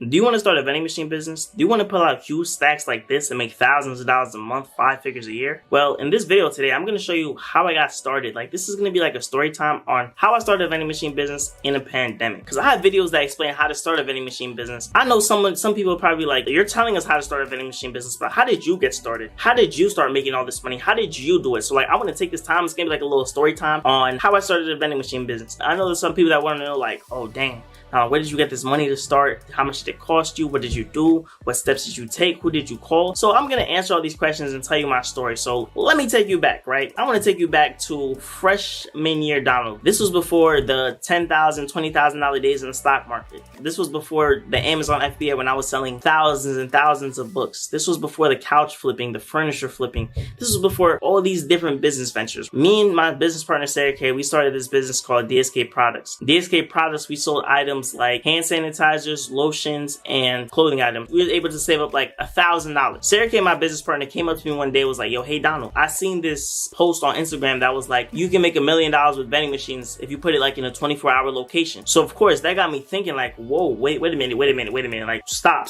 Do you want to start a vending machine business? Do you want to pull out huge stacks like this and make thousands of dollars a month, 5 figures a year? Well, in this video today, I'm going to show you how I got started. Like, this is going to be like a story time on how I started a vending machine business in a pandemic. Because I have videos that explain how to start a vending machine business. I know some people are probably like, you're telling us how to start a vending machine business, but how did you get started? How did you start making all this money? How did you do it? So like, I want to take this time. It's going to be like a little story time on how I started a vending machine business. I know there's some people that want to know like, oh, dang. Where did you get this money to start? How much did it cost you? What did you do? What steps did you take? Who did you call? So I'm going to answer all these questions and tell you my story. So let me take you back, right? I want to take you back to freshman year Donald. This was before the $10,000, $20,000 days in the stock market. This was before the Amazon FBA when I was selling thousands and thousands of books. This was before the couch flipping, the furniture flipping. This was before all these different business ventures. Me and my business partner, Sarah K, we started this business called DSK Products. DSK Products, we sold items like hand sanitizers, lotions, and clothing items. We were able to save up like $1,000. Sarah K, my business partner, came up to me one day, was like, yo, hey Donald, I seen this post on Instagram that was like, you can make $1 million with vending machines if you put it like in a 24-hour location. So of course that got me thinking like, whoa, wait a minute. Like, stop.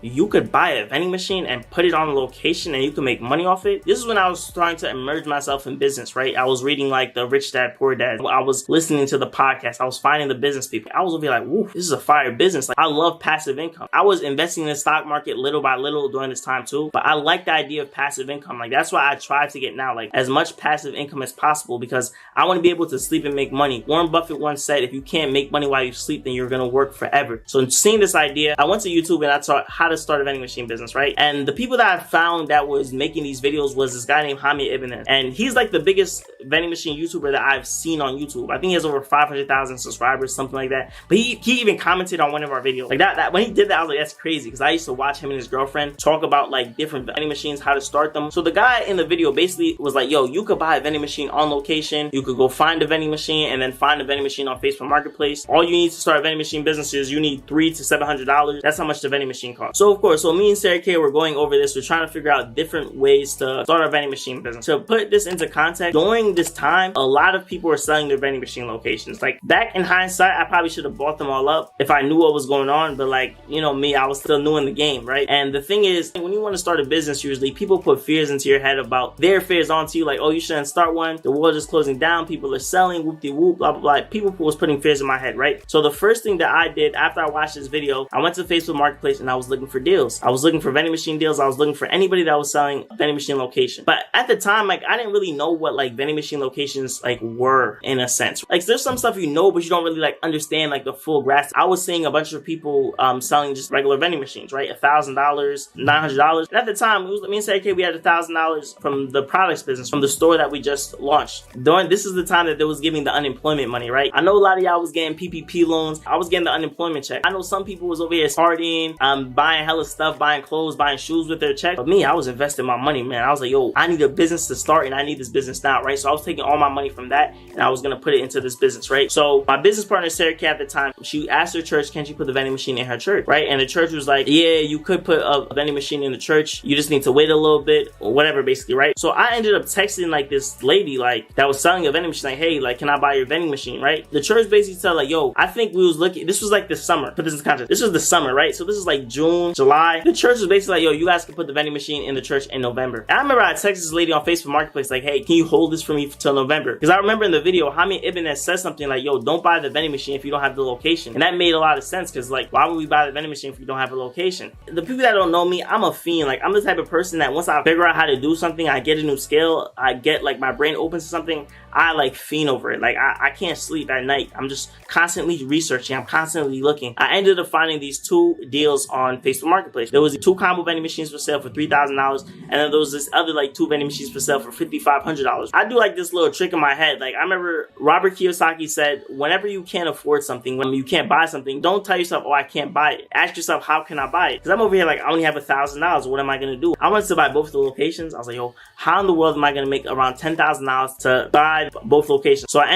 You could buy a vending machine and put it on a location and you can make money off it. This is when I was trying to immerse myself in business, right? I was reading like the Rich Dad Poor Dad. I was listening to the podcast. I was finding the business people. I was over here like, woo, this is a fire business. Like, I love passive income. I was investing in the stock market little by little during this time too, but I like the idea of passive income. Like, that's why I try to get now like as much passive income as possible because I want to be able to sleep and make money. Warren Buffett once said, if you can't make money while you sleep, then you're going to work forever. So seeing this idea, I went to YouTube and I taught how to start a vending machine business, right? And the people that I found that was making these videos was this guy named Hamid Ibn, and he's like the biggest vending machine YouTuber that I've seen on YouTube. I think he has over 500,000 subscribers, something like that. But he even commented on one of our videos like that when he did that. I was like, that's crazy, because I used to watch him and his girlfriend talk about like different vending machines, how to start them. So the guy in the video basically was like, yo, you could buy a vending machine on location, you could go find a vending machine and then find a vending machine on Facebook Marketplace. All you need to start a vending machine business is you need $300 to $700. That's how much the vending machine costs. So of course, me and Sarah K were going over this. We're trying to figure out different ways to start our vending machine business. To put this into context, during this time, a lot of people were selling their vending machine locations. Like, back in hindsight, I probably should have bought them all up if I knew what was going on, but like, you know me, I was still new in the game, right? And the thing is, when you want to start a business, usually people put fears into your head about their fears onto you, like, oh, you shouldn't start one, the world is closing down, people are selling, whoop-de-whoop, blah, blah, blah. People was putting fears in my head, right? So the first thing that I did after I watched this video, I went to Facebook Marketplace and I was looking for deals. I was looking for vending machine deals. I was looking for anybody that was selling a vending machine location. But at the time, like, I didn't really know what like vending machine locations like were, in a sense. Like, there's some stuff you know, but you don't really like understand like the full grasp. I was seeing a bunch of people selling just regular vending machines, right? $1,000, $900. And at the time, it was me and Sarah K, we had $1,000 from the products business, from the store that we just launched. This is the time that they was giving the unemployment money, right? I know a lot of y'all was getting PPP loans. I was getting the unemployment check. I know some people was over here partying, buying hella stuff, buying clothes, buying shoes with their check. But me, I was investing my money, man. I was like, yo, I need a business to start and I need this business now, right? So I was taking all my money from that and I was going to put it into this business, right? So my business partner, Sarah K, at the time, she asked her church, can she put the vending machine in her church, right? And the church was like, yeah, you could put a vending machine in the church. You just need to wait a little bit or whatever, basically, right? So I ended up texting like this lady like that was selling a vending machine, like, hey, like, can I buy your vending machine, right? The church basically said like, yo, I think we was looking, this was like the summer, put this in context, this was the summer, right? So this is like June, July. The church was basically like, yo, you guys can put the vending machine in the church in November. And I remember I texted this lady on Facebook Marketplace like, hey, can you hold this for me till November? Because I remember in the video, Hamid Ibn has said something like, yo, don't buy the vending machine if you don't have the location. And that made a lot of sense, because like, why would we buy the vending machine if we don't have a location? The people that don't know me, I'm a fiend. Like, I'm the type of person that once I figure out how to do something, I get a new skill, I get like my brain opens to something, I like fiend over it. Like, I can't sleep at night. I'm just constantly researching. I'm constantly looking. I ended up finding these 2 deals on Facebook Marketplace. There was 2 combo vending machines for sale for $3,000, and then there was this other like 2 vending machines for sale for $5,500. I do like this little trick in my head. Like, I remember Robert Kiyosaki said, whenever you can't afford something, when you can't buy something, don't tell yourself, oh, I can't buy it. Ask yourself, how can I buy it? Because I'm over here like, I only have $1,000. What am I going to do? I wanted to buy both the locations. I was like, yo, how in the world am I going to make around $10,000 to buy both locations? So I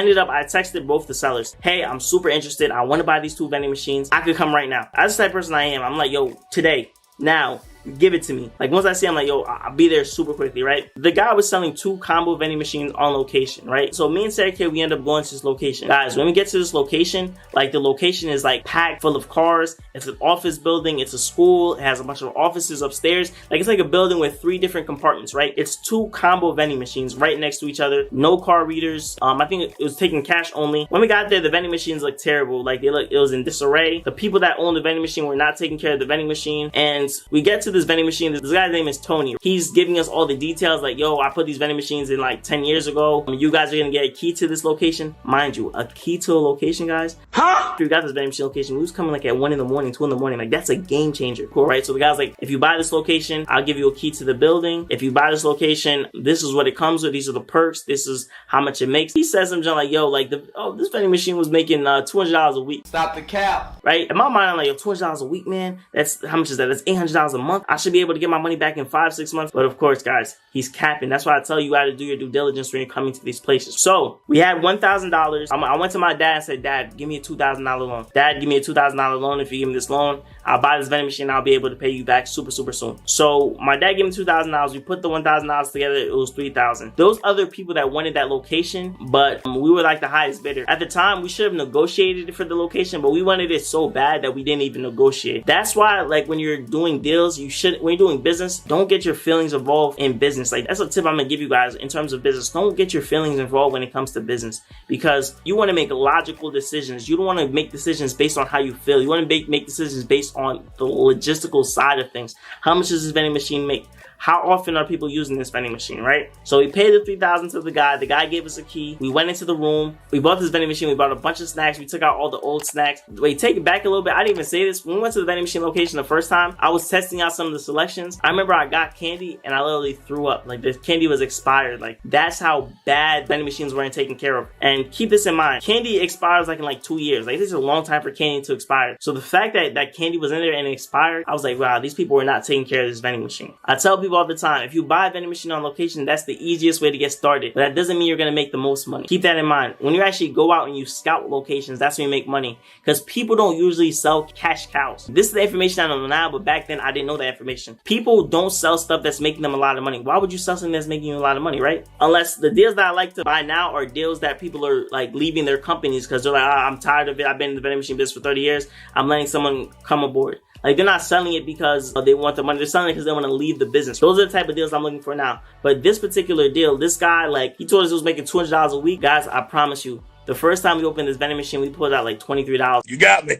texted both the sellers, hey, I'm super interested. I want to buy these 2 vending machines. I could come right now. That's the type of person I am. I'm like, yo, today, now, give it to me. Like once I see, I'm like, yo, I'll be there super quickly, right? The guy was selling 2 combo vending machines on location, right? So me and Sarah K, we end up going to this location. Guys, when we get to this location, like the location is like packed full of cars. It's an office building. It's a school. It has a bunch of offices upstairs. Like it's like a building with 3 different compartments, right? It's 2 combo vending machines right next to each other. No car readers. I think it was taking cash only. When we got there, the vending machines looked terrible. Like it was in disarray. The people that owned the vending machine were not taking care of the vending machine. And we get to this vending machine. This guy's name is Tony. He's giving us all the details. Like, yo, I put these vending machines in like 10 years ago. You guys are gonna get a key to this location. Mind you, a key to a location, guys. Huh? We got this vending machine location. We was coming like at 1 in the morning, 2 in the morning. Like that's a game changer. Cool, right? So the guy's like, if you buy this location, I'll give you a key to the building. If you buy this location, this is what it comes with. These are the perks. This is how much it makes. He says something like, yo, like this vending machine was making $200 a week. Stop the cap. Right? In my mind, I'm like, yo, $200 a week, man. That's how much is that? That's $800 a month. I should be able to get my money back in 5-6 months. But of course, guys, he's capping. That's why I tell you got to do your due diligence when you're coming to these places. So we had $1,000. I went to my dad and said, Dad, give me a $2,000 loan. Dad, give me a $2,000 loan. If you give me this loan, I'll buy this vending machine. I'll be able to pay you back super soon. So my dad gave me $2,000. We put the $1,000 together. It was $3,000. Those other people that wanted that location, but we were like the highest bidder. At the time, we should have negotiated it for the location, but we wanted it so bad that we didn't even negotiate. That's why, like, when you're doing deals, when you're doing business, don't get your feelings involved in business. Like, that's a tip I'm gonna give you guys in terms of business. Don't get your feelings involved when it comes to business, because you want to make logical decisions. You don't want to make decisions based on how you feel. You want to make decisions based on the logistical side of things. How much does this vending machine make? How often are people using this vending machine, right? So we paid the $3,000 to the guy. The guy gave us a key. We went into the room. We bought this vending machine. We bought a bunch of snacks. We took out all the old snacks. Wait, take it back a little bit. I didn't even say this. When we went to the vending machine location the first time, I was testing out some of the selections. I remember I got candy and I literally threw up. Like, the candy was expired. Like, that's how bad vending machines weren't taken care of. And keep this in mind. Candy expires like in like 2 years. Like, this is a long time for candy to expire. So the fact that that candy was in there and it expired, I was like, wow, these people were not taking care of this vending machine. I tell people all the time, if you buy a vending machine on location, that's the easiest way to get started. But that doesn't mean you're going to make the most money. Keep that in mind. When you actually go out and you scout locations, that's when you make money. Because people don't usually sell cash cows. This is the information I know now, but back then I didn't know that information. People don't sell stuff that's making them a lot of money. Why would you sell something that's making you a lot of money, right? Unless the deals that I like to buy now are deals that people are like leaving their companies because they're like, I'm tired of it. I've been in the vending machine business for 30 years. I'm letting someone come aboard. Like, they're not selling it because they want the money. They're selling it because they want to leave the business. Those are the type of deals I'm looking for now. But this particular deal, this guy, like, he told us he was making $200 a week. Guys, I promise you, the first time we opened this vending machine, we pulled out like $23. You got me.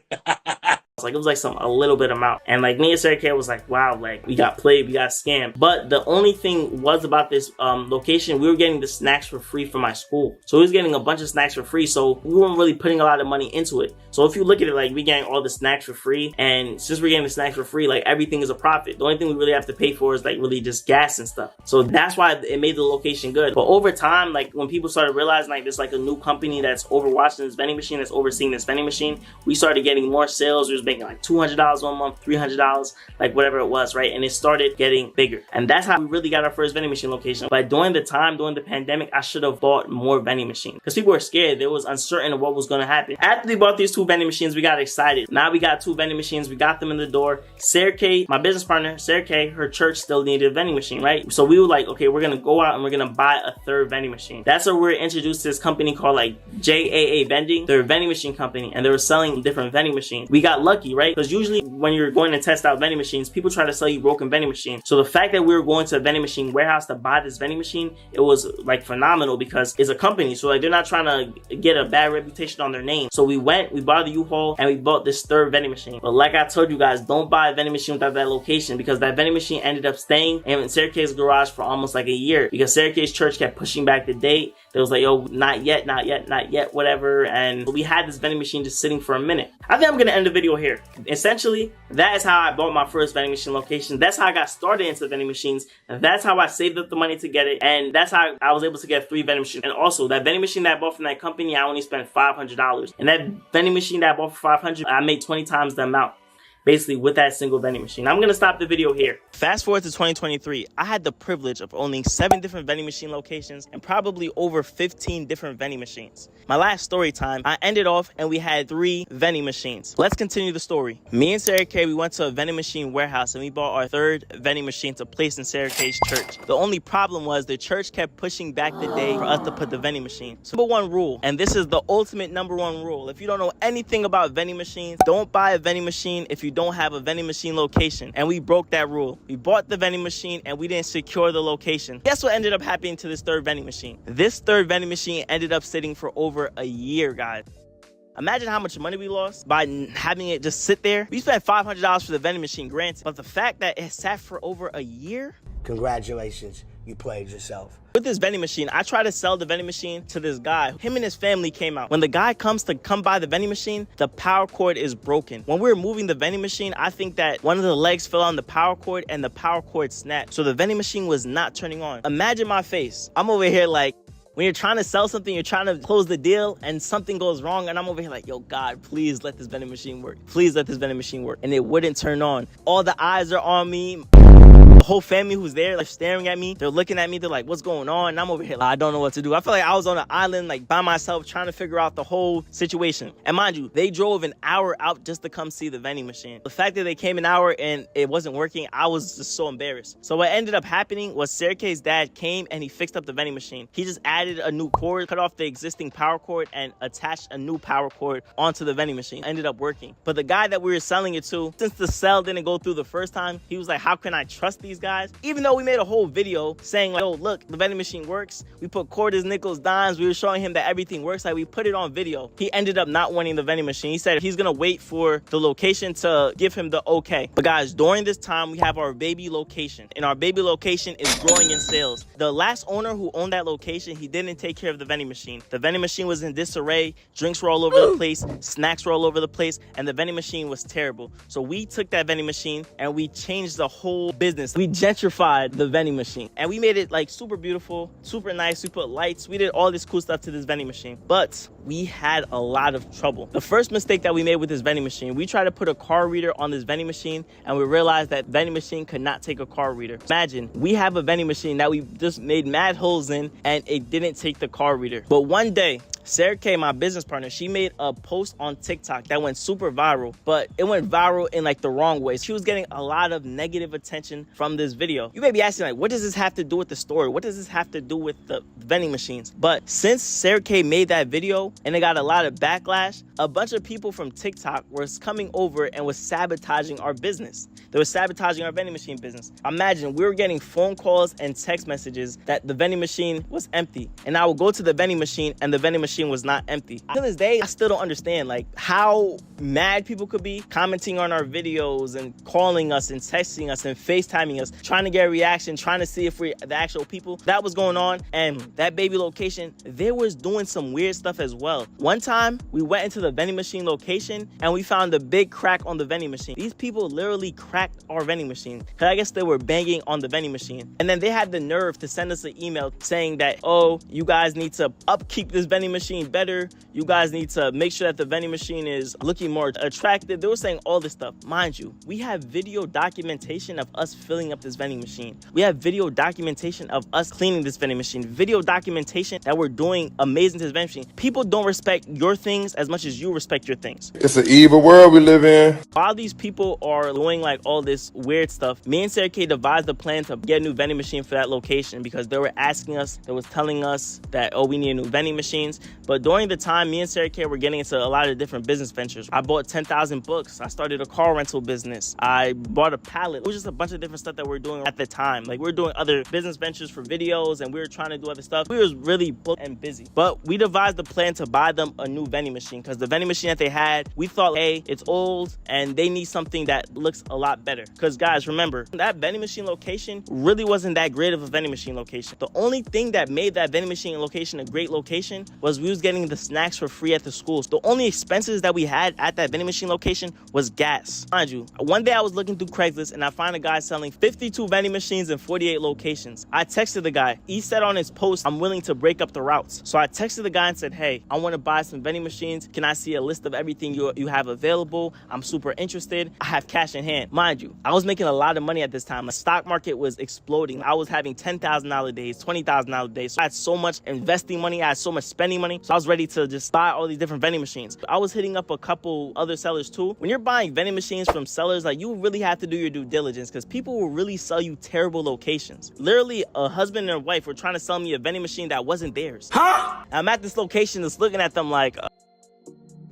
Like, it was like a little bit amount. And like, me and Sarah K was like, wow, like, we got played, we got scammed. But the only thing was about this location, we were getting the snacks for free from my school. So we was getting a bunch of snacks for free. So we weren't really putting a lot of money into it. So if you look at it, like, we getting all the snacks for free. And since we're getting the snacks for free, like, everything is a profit. The only thing we really have to pay for is like really just gas and stuff. So that's why it made the location good. But over time, like, when people started realizing like there's like a new company that's overwatching this vending machine, that's overseeing this vending machine, we started getting more sales. We was making like $200 one month, $300, like whatever it was, right? And it started getting bigger. And that's how we really got our first vending machine location. But during the pandemic, I should have bought more vending machines because people were scared. They was uncertain of what was going to happen. After we bought these 2 vending machines, we got excited. Now we got 2 vending machines. We got them in the door. Sarah K, my business partner, Sarah K, her church still needed a vending machine, right? So we were like, okay, we're going to go out and we're going to buy a 3rd vending machine. That's where we're introduced to this company called like JAA Vending. They're a vending machine company and they were selling different vending machines. We got lucky, right? Because usually when you're going to test out vending machines, people try to sell you broken vending machines. So the fact that we were going to a vending machine warehouse to buy this vending machine, it was like phenomenal because it's a company. So like, they're not trying to get a bad reputation on their name. So we went, we bought the U-Haul and we bought this 3rd vending machine. But like I told you guys, don't buy a vending machine without that location because that vending machine ended up staying in Sarah K's garage for almost like a year because Sarah K's church kept pushing back the date. It was like, yo, not yet, whatever. And we had this vending machine just sitting for a minute. I think I'm going to end the video here. Essentially, that is how I bought my first vending machine location. That's how I got started into vending machines. And that's how I saved up the money to get it. And that's how I was able to get 3 vending machines. And also, that vending machine that I bought from that company, I only spent $500. And that vending machine that I bought for $500, I made 20 times the amount. basically with that single vending machine. I'm gonna stop the video here. Fast forward to 2023, I had the privilege of owning 7 different vending machine locations and probably over 15 different vending machines. My last story time, I ended off and we had 3 vending machines. Let's continue the story. Me and Sarah Kay, we went to a vending machine warehouse and we bought our 3rd vending machine to place in Sarah Kay's church. The only problem was the church kept pushing back the day for us to put the vending machine. So number 1 rule, and this is the ultimate number 1 rule. If you don't know anything about vending machines, don't buy a vending machine if you don't have a vending machine location. And we broke that rule. We bought the vending machine and we didn't secure the location. Guess what ended up happening to this 3rd vending machine? This 3rd vending machine ended up sitting for over a year, guys. Imagine how much money we lost by having it just sit there. We spent $500 for the vending machine, granted, but the fact that it sat for over a year? Congratulations, you played yourself. With this vending machine, I tried to sell the vending machine to this guy. Him and his family came out. When the guy comes to buy the vending machine, the power cord is broken. When we were moving the vending machine, I think that one of the legs fell on the power cord and the power cord snapped. So the vending machine was not turning on. Imagine my face. I'm over here like, when you're trying to sell something, you're trying to close the deal and something goes wrong, and I'm over here like, yo, God, please let this vending machine work. Please let this vending machine work. And it wouldn't turn on. All the eyes are on me. The whole family who's there, like, staring at me, they're looking at me, they're like, what's going on? And I'm over here like, I don't know what to do. I feel like I was on an island, like, by myself, trying to figure out the whole situation. And mind you, they drove an hour out just to come see the vending machine. The fact that they came an hour and it wasn't working, I was just so embarrassed. So what ended up happening was Sarah Kay's dad came and he fixed up the vending machine. He just added a new cord, cut off the existing power cord, and attached a new power cord onto the vending machine. It ended up working. But the guy that we were selling it to, since the sale didn't go through the first time, he was like, how can I trust these guys? Even though we made a whole video saying like, oh, look, the vending machine works. We put quarters, nickels, dimes. We were showing him that everything works. Like, we put it on video. He ended up not wanting the vending machine. He said he's gonna wait for the location to give him the okay. But guys, during this time, we have our baby location, and our baby location is growing in sales. The last owner who owned that location, he didn't take care of the vending machine. The vending machine was in disarray. Drinks were all over the place. Snacks were all over the place, and the vending machine was terrible. So we took that vending machine and we changed the whole business. We gentrified the vending machine and we made it like super beautiful, super nice. We put lights, we did all this cool stuff to this vending machine, but we had a lot of trouble. The first mistake that we made with this vending machine, we tried to put a card reader on this vending machine and we realized that vending machine could not take a card reader. Imagine, we have a vending machine that we just made mad holes in and it didn't take the card reader. But one day, Sarah Kay, my business partner, she made a post on TikTok that went super viral, but it went viral in like the wrong way. She was getting a lot of negative attention from this video. You may be asking like, what does this have to do with the story? What does this have to do with the vending machines? But since Sarah Kay made that video and it got a lot of backlash, a bunch of people from TikTok was coming over and was sabotaging our business. They were sabotaging our vending machine business. Imagine, we were getting phone calls and text messages that the vending machine was empty. And I would go to the vending machine and the vending machine was not empty. To this day, I still don't understand like how mad people could be commenting on our videos and calling us and texting us and FaceTiming us, trying to get a reaction, trying to see if we're the actual people. That was going on. And that baby location, they was doing some weird stuff as well. One time, we went into the vending machine location and we found a big crack on the vending machine. These people literally cracked our vending machine because I guess they were banging on the vending machine. And then they had the nerve to send us an email saying that, oh, you guys need to upkeep this vending machine better. You guys need to make sure that the vending machine is looking more attractive. They were saying all this stuff. Mind you, we have video documentation of us filling up this vending machine. We have video documentation of us cleaning this vending machine. Video documentation that we're doing amazing to this vending machine. People don't respect your things as much as you respect your things. It's an evil world we live in. While these people are doing like all this weird stuff, me and Sarah Kay devised a plan to get a new vending machine for that location because they were asking us, they was telling us that, oh, we need new vending machines. But during the time, me and Sarah Kay were getting into a lot of different business ventures. I bought 10,000 books. I started a car rental business. I bought a pallet. It was just a bunch of different stuff that we were doing at the time. Like, we were doing other business ventures for videos and we were trying to do other stuff. We was really booked and busy. But we devised a plan to buy them a new vending machine because the vending machine that they had, we thought, hey, it's old and they need something that looks a lot better. Because guys, remember, that vending machine location really wasn't that great of a vending machine location. The only thing that made that vending machine location a great location was we was getting the snacks for free at the schools. The only expenses that we had at that vending machine location was gas. Mind you, one day I was looking through Craigslist and I find a guy selling 52 vending machines in 48 locations. I texted the guy. He said on his post, I'm willing to break up the routes. So I texted the guy and said, hey, I want to buy some vending machines. Can I see a list of everything you have available? I'm super interested. I have cash in hand. Mind you, I was making a lot of money at this time. The stock market was exploding. I was having $10,000 days, $20,000 days. So I had so much investing money. I had so much spending money. So I was ready to just buy all these different vending machines. I was hitting up a couple other sellers too. When you're buying vending machines from sellers, like, you really have to do your due diligence, because people will really sell you terrible locations. Literally, a husband and a wife were trying to sell me a vending machine that wasn't theirs. I'm at this location just looking at them like,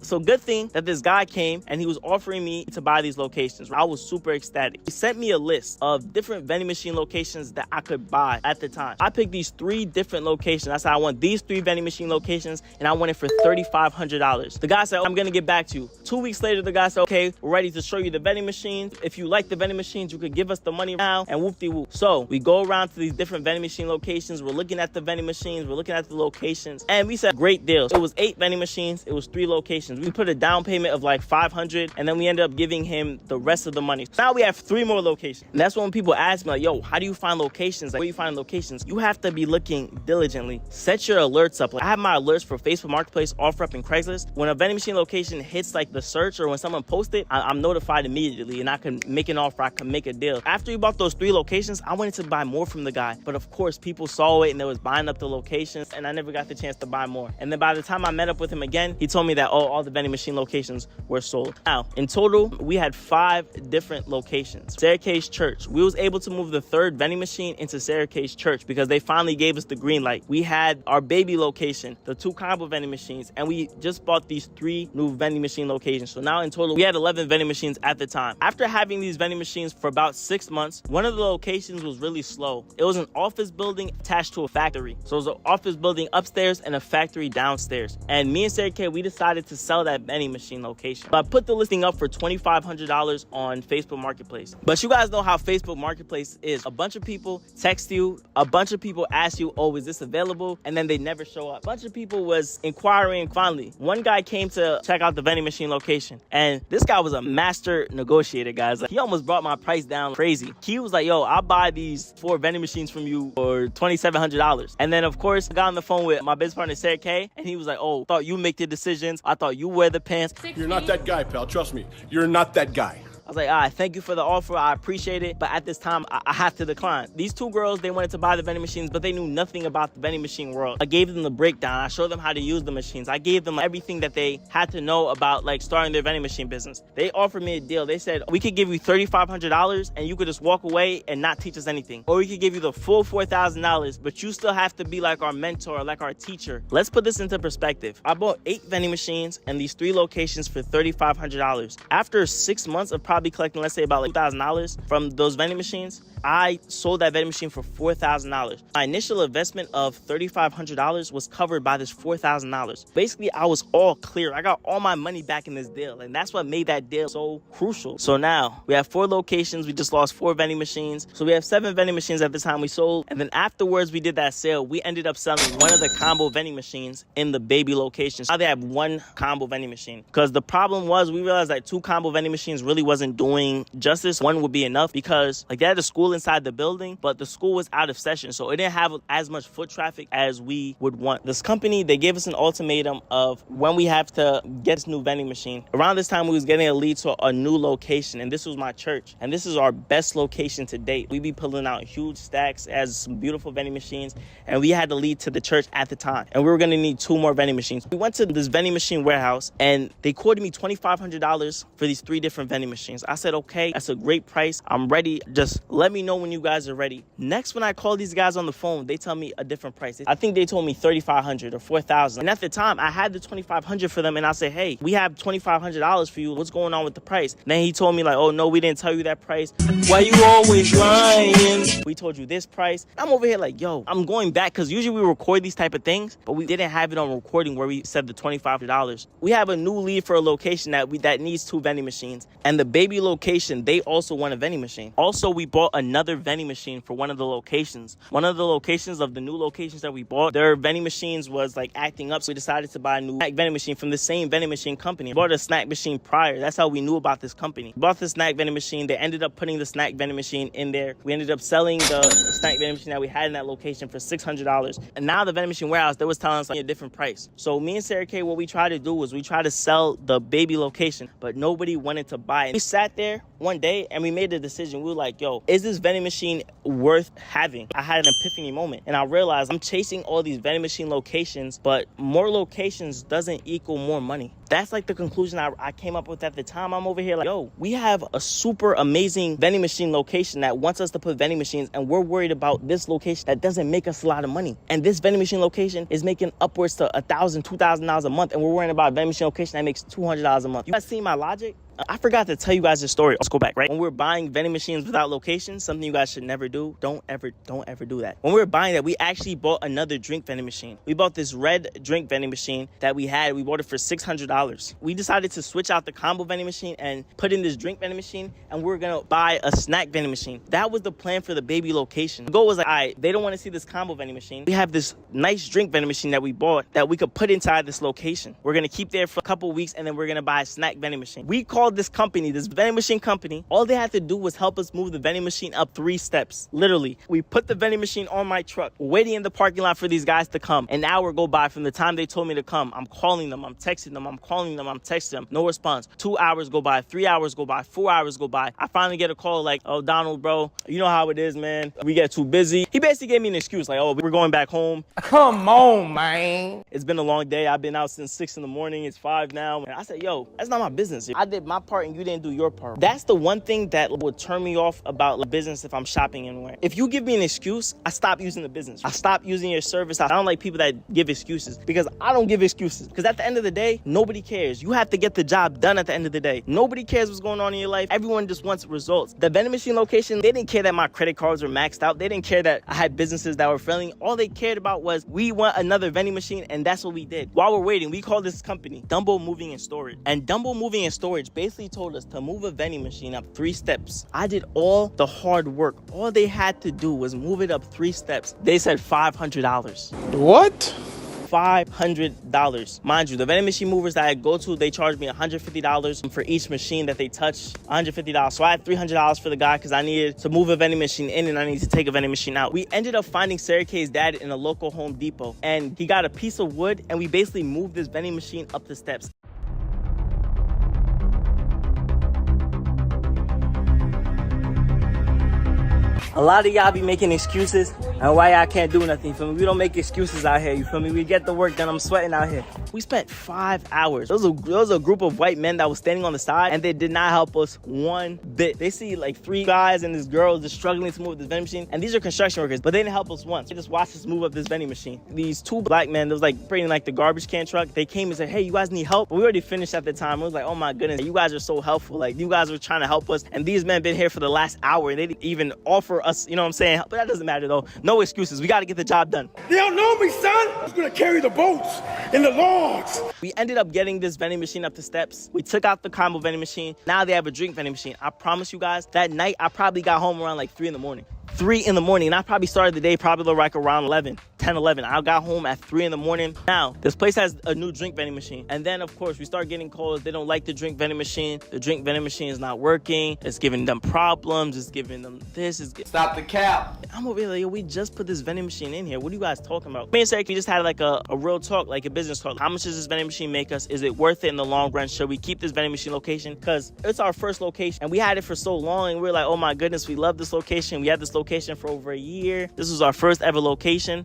so good thing that this guy came and he was offering me to buy these locations. I was super ecstatic. He sent me a list of different vending machine locations that I could buy at the time. I picked these 3 different locations. I said, I want these 3 vending machine locations and I want it for $3,500. The guy said, I'm gonna get back to you. 2 weeks later, the guy said, okay, we're ready to show you the vending machines. If you like the vending machines, you could give us the money now, and whoop-de-whoop. So we go around to these different vending machine locations. We're looking at the vending machines. We're looking at the locations, and we said, great deals. It was 8 vending machines. It was 3 locations. We put a down payment of like $500, and then we ended up giving him the rest of the money. Now we have 3 more locations. And that's when people ask me, like, yo, how do you find locations? Like, where you find locations? You have to be looking diligently. Set your alerts up. Like, I have my alerts for Facebook Marketplace, OfferUp, and Craigslist. When a vending machine location hits like the search, or when someone posts it, I'm notified immediately, and I can make an offer. I can make a deal. After we bought those 3 locations, I wanted to buy more from the guy, but of course people saw it and they was buying up the locations, and I never got the chance to buy more. And then by the time I met up with him again, he told me that, oh, all the vending machine locations were sold. Now, in total, we had 5 different locations. Sarah Kay's church. We was able to move the 3rd vending machine into Sarah Kay's church because they finally gave us the green light. We had our baby location, the 2 combo vending machines, and we just bought these 3 new vending machine locations. So now in total, we had 11 vending machines at the time. After having these vending machines for about 6 months, one of the locations was really slow. It was an office building attached to a factory. So it was an office building upstairs and a factory downstairs. And me and Sarah Kay, we decided to sell that vending machine location. But I put the listing up for $2,500 on Facebook Marketplace. But you guys know how Facebook Marketplace is. A bunch of people text you, a bunch of people ask you, oh, is this available? And then they never show up. A bunch of people was inquiring. Finally, one guy came to check out the vending machine location, and this guy was a master negotiator, guys. Like, he almost brought my price down crazy. He was like, yo, I'll buy these 4 vending machines from you for $2,700. And then of course, I got on the phone with my business partner, Sarah Kay, and he was like, oh, I thought you make the decisions. I thought you wear the pants. You're not that guy, pal. Trust me. You're not that guy. I was like, all right, thank you for the offer. I appreciate it. But at this time, I have to decline. These 2 girls, they wanted to buy the vending machines, but they knew nothing about the vending machine world. I gave them the breakdown. I showed them how to use the machines. I gave them everything that they had to know about, like, starting their vending machine business. They offered me a deal. They said, we could give you $3,500 and you could just walk away and not teach us anything. Or we could give you the full $4,000, but you still have to be like our mentor, like our teacher. Let's put this into perspective. I bought 8 vending machines and these 3 locations for $3,500. After 6 months of probably collecting, let's say, about like $2,000 from those vending machines, I sold that vending machine for $4,000. My initial investment of $3,500 was covered by this $4,000. Basically, I was all clear. I got all my money back in this deal, and that's what made that deal so crucial. So now we have 4 locations. We just lost 4 vending machines. So we have 7 vending machines at the time we sold. And then afterwards, we did that sale. We ended up selling one of the combo vending machines in the baby location. Now they have 1 combo vending machine. Because the problem was, we realized that 2 combo vending machines really wasn't doing justice. 1 would be enough because, like, they had a school inside the building, but the school was out of session, so it didn't have as much foot traffic as we would want. This company, they gave us an ultimatum of when we have to get this new vending machine. Around this time, we was getting a lead to a new location, and this was my church, and this is our best location to date. We be pulling out huge stacks as some beautiful vending machines, and we had to lead to the church at the time, and we were going to need 2 more vending machines. We went to this vending machine warehouse, and they quoted me $2,500 for these 3 different vending machines. I said, okay, that's a great price. I'm ready. Just let me know when you guys are ready. Next, when I call these guys on the phone, they tell me a different price. I think they told me $3,500 or $4,000. And at the time, I had the $2,500 for them, and I said, hey, we have $2,500 for you. What's going on with the price? And then he told me, like, oh, no, we didn't tell you that price. Why you always lying? We told you this price. I'm over here like, yo, I'm going back, because usually we record these type of things, but we didn't have it on recording where we said the $2,500. We have a new lead for a location that needs 2 vending machines, and the baby location, they also want a vending machine. Also, we bought another vending machine for one of the locations. One of the locations of the new locations that we bought, their vending machines was like acting up, so we decided to buy a new snack vending machine from the same vending machine company. We bought a snack machine prior. That's how we knew about this company. We bought the snack vending machine. They ended up putting the snack vending machine in there. We ended up selling the snack vending machine that we had in that location for $600. And now the vending machine warehouse, they was telling us like a different price. So me and Sarah K, what we tried to do was we tried to sell the baby location, but nobody wanted to buy it. We sat there one day and we made a decision. We were like, yo, is this vending machine worth having? I had an epiphany moment and I realized I'm chasing all these vending machine locations, but more locations doesn't equal more money. That's like the conclusion I came up with at the time. I'm over here like, yo, we have a super amazing vending machine location that wants us to put vending machines, and we're worried about this location that doesn't make us a lot of money. And this vending machine location is making upwards to $1,000, $2,000 a month, and we're worrying about a vending machine location that makes $200 a month. You guys see my logic? I forgot to tell you guys this story. Let's go back, right? When we're buying vending machines without locations, something you guys should never do. Don't ever do that. When we were buying that, we actually bought another drink vending machine. We bought this red drink vending machine that we had. We bought it for $600. We decided to switch out the combo vending machine and put in this drink vending machine, and we were gonna buy a snack vending machine. That was the plan for the baby location. The goal was like, all right, they don't want to see this combo vending machine. We have this nice drink vending machine that we bought that we could put inside this location. We're gonna keep there for a couple weeks, and then we're gonna buy a snack vending machine. We called this company, this vending machine company. All they had to do was help us move the vending machine up 3 steps. Literally, we put the vending machine on my truck, waiting in the parking lot for these guys to come. An hour go by from the time they told me to come. I'm calling them, I'm texting them, I'm calling them, I'm texting them. No response. 2 hours go by, 3 hours go by, 4 hours go by. I finally get a call like, oh, Donald, bro, you know how it is, man. We get too busy. He basically gave me an excuse like, oh, we're going back home. Come on, man. It's been a long day. I've been out since 6 in the morning. It's 5 now. And I said, yo, that's not my business. I did my part and you didn't do your part. That's the one thing that would turn me off about the business if I'm shopping anywhere. If you give me an excuse, I stop using the business. I stop using your service. I don't like people that give excuses, because I don't give excuses. Because at the end of the day, nobody cares. You have to get the job done at the end of the day. Nobody cares what's going on in your life. Everyone just wants results. The vending machine location, they didn't care that my credit cards were maxed out. They didn't care that I had businesses that were failing. All they cared about was we want another vending machine, and that's what we did. While we're waiting, we called this company Dumbo Moving and Storage. And Dumbo Moving and Storage basically told us to move a vending machine up 3 steps. I did all the hard work. All they had to do was move it up 3 steps. They said $500. What? $500. Mind you, the vending machine movers that I go to, they charge me $150 for each machine that they touch. $150. So I had $300 for the guy because I needed to move a vending machine in and I needed to take a vending machine out. We ended up finding Sarah K's dad in a local Home Depot, and he got a piece of wood, and we basically moved this vending machine up the steps. A lot of y'all be making excuses and why y'all can't do nothing, you feel me? We don't make excuses out here, you feel me? We get the work done. I'm sweating out here. We spent 5 hours. There was a group of white men that was standing on the side, and they did not help us one bit. They see like 3 guys and this girl just struggling to move this vending machine, and these are construction workers, but they didn't help us once. They just watched us move up this vending machine. These 2 black men, that was like bringing like the garbage can truck. They came and said, hey, you guys need help? But we already finished at the time. It was like, oh my goodness, you guys are so helpful. Like, you guys were trying to help us, and these men been here for the last hour, and they didn't even offer us, you know what I'm saying? But that doesn't matter though. No excuses. We got to get the job done. They don't know me, son. I'm gonna carry the boats and the logs. We ended up getting this vending machine up the steps. We took out the combo vending machine. Now they have a drink vending machine. I promise you guys, that night I probably got home around like 3 in the morning. 3 in the morning, and I probably started the day probably like around 10, 11. I got home at 3 in the morning. Now, this place has a new drink vending machine. And then, of course, we start getting calls. They don't like the drink vending machine. The drink vending machine is not working. It's giving them problems. It's giving them this. Stop the cap. I'm over here like, yo, we just put this vending machine in here. What are you guys talking about? Me and Sarah, we just had like a real talk, like a business talk. How much does this vending machine make us? Is it worth it in the long run? Should we keep this vending machine location? Because it's our first location, and we had it for so long, and we were like, oh my goodness, we love this location. We had this location for over a year. This was our first ever location.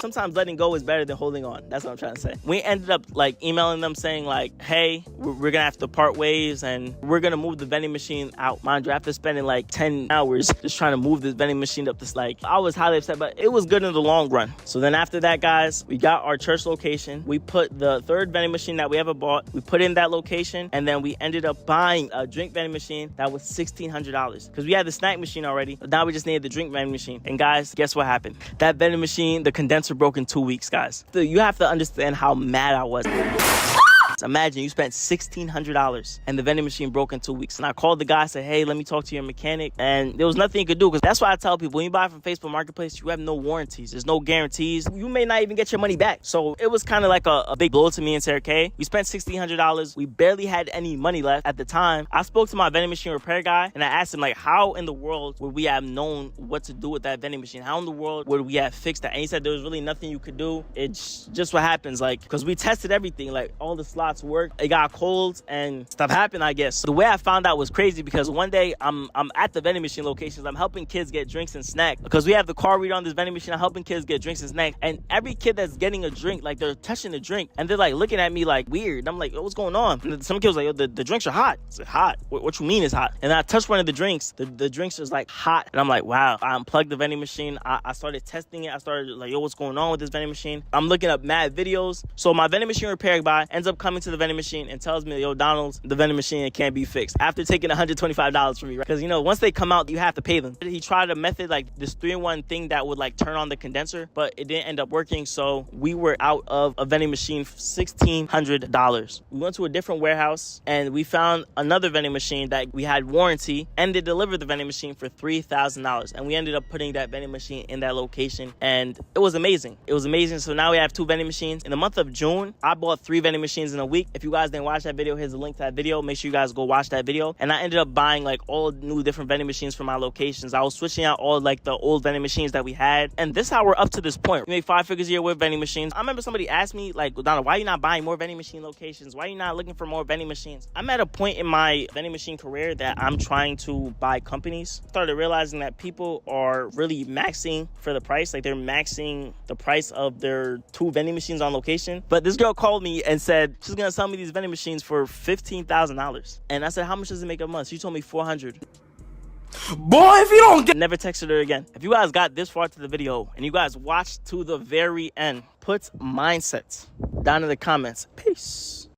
Sometimes letting go is better than holding on. That's what I'm trying to say. We ended up like emailing them saying like, hey, we're gonna have to part ways, and we're gonna move the vending machine out. Mind you, after spending like 10 hours just trying to move this vending machine up this, like, I was highly upset, but it was good in the long run. So then after that, guys, we got our church location. We put the 3rd vending machine that we ever bought, we put in that location, and then we ended up buying a drink vending machine that was $1,600 because we had the snack machine already, but now we just needed the drink vending machine. And guys, guess what happened? That vending machine, the condenser broke in 2 weeks, guys. So you have to understand how mad I was. Imagine you spent $1,600 and the vending machine broke in 2 weeks. And I called the guy, said, hey, let me talk to your mechanic. And there was nothing he could do, because that's why I tell people, when you buy from Facebook Marketplace, you have no warranties. There's no guarantees. You may not even get your money back. So it was kind of like a big blow to me and Sarah Kay. We spent $1,600. We barely had any money left at the time. I spoke to my vending machine repair guy and I asked him, like, how in the world would we have known what to do with that vending machine? How in the world would we have fixed that? And he said there was really nothing you could do. It's just what happens, like, because we tested everything, like all the slots worked. It got cold and stuff happened, I guess. So the way I found out was crazy, because one day I'm at the vending machine locations. I'm helping kids get drinks and snacks, because we have the car reader on this vending machine. I'm helping kids get drinks and snacks, and every kid that's getting a drink, like, they're touching the drink and they're like looking at me like weird. And I'm like, oh, what's going on? And some kid was like, yo, the drinks are hot. I said, hot? What you mean it's hot? And I touched one of the drinks. The drinks was like hot. And I'm like, wow. I unplugged the vending machine. I started testing it. I started like, yo, what's going on with this vending machine? I'm looking up mad videos. So my vending machine repair guy ends up coming to the vending machine and tells me, yo, Donald, the vending machine can't be fixed, after taking $125 from me, right? Because, you know, once they come out, you have to pay them. He tried a method, like this 3-in-1 thing that would like turn on the condenser, but it didn't end up working. So we were out of a vending machine for $1,600. We went to a different warehouse and we found another vending machine that we had warranty, and they delivered the vending machine for $3,000. And we ended up putting that vending machine in that location, and it was amazing. It was amazing. So now we have 2 vending machines. In the month of June, I bought 3 vending machines in a week. If you guys didn't watch that video, here's a link to that video. Make sure you guys go watch that video. And I ended up buying like all new different vending machines for my locations. I was switching out all like the old vending machines that we had, and this is how we're up to this point. We make 5 figures a year with vending machines. I remember somebody asked me, like, Donna, why are you not buying more vending machine locations? Why are you not looking for more vending machines? I'm at a point in my vending machine career that I'm trying to buy companies. Started realizing that people are really maxing for the price. Like, they're maxing the price of their 2 vending machines on location. But this girl called me and said she's gonna sell me these vending machines for $15,000. And I said, how much does it make a month? She told me $400. Boy, if you don't get... Never texted her again. If you guys got this far to the video and you guys watched to the very end, put mindset down in the comments. Peace.